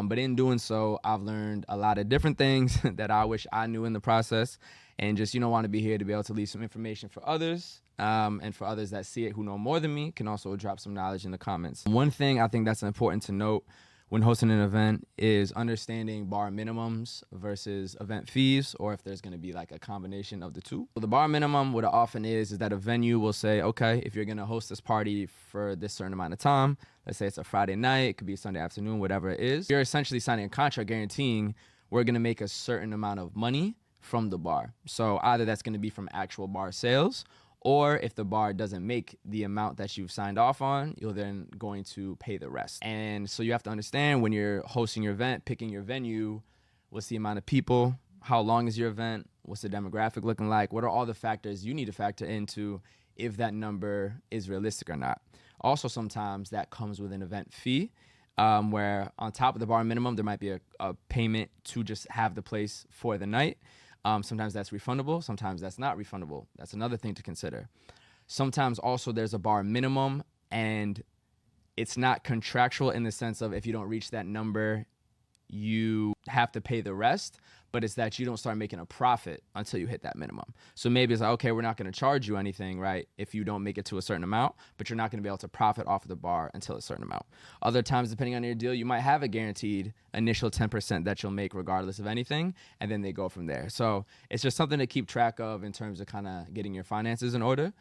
But in doing so, I've learned a lot of different things that I wish I knew in the process, and just, want to be here to be able to leave some information for others. And for others that see it who know more than me, can also drop some knowledge in the comments. One thing I think that's important to note when hosting an event is understanding bar minimums versus event fees, or if there's going to be like a combination of the two. So the bar minimum, what it often is that a venue will say, okay, if you're going to host this party for this certain amount of time, let's say it's a Friday night, it could be a Sunday afternoon, whatever it is, you're essentially signing a contract guaranteeing we're going to make a certain amount of money from the bar. So either that's going to be from actual bar sales, or if the bar doesn't make the amount that you've signed off on, you're then going to pay the rest. And so you have to understand when you're hosting your event, picking your venue, what's the amount of people, how long is your event, what's the demographic looking like, what are all the factors you need to factor into if that number is realistic or not. Also, sometimes that comes with an event fee, where on top of the bar minimum, there might be a payment to just have the place for the night. Sometimes that's refundable. Sometimes that's not refundable. That's another thing to consider. Sometimes also there's a bar minimum, and it's not contractual in the sense of if you don't reach that number, you have to pay the rest, but it's that you don't start making a profit until you hit that minimum. So maybe it's like, okay, we're not going to charge you anything, right, if you don't make it to a certain amount, but you're not going to be able to profit off of the bar until a certain amount. Other times, depending on your deal, you might have a guaranteed initial 10% that you'll make regardless of anything, and then they go from there. So it's just something to keep track of in terms of kind of getting your finances in order.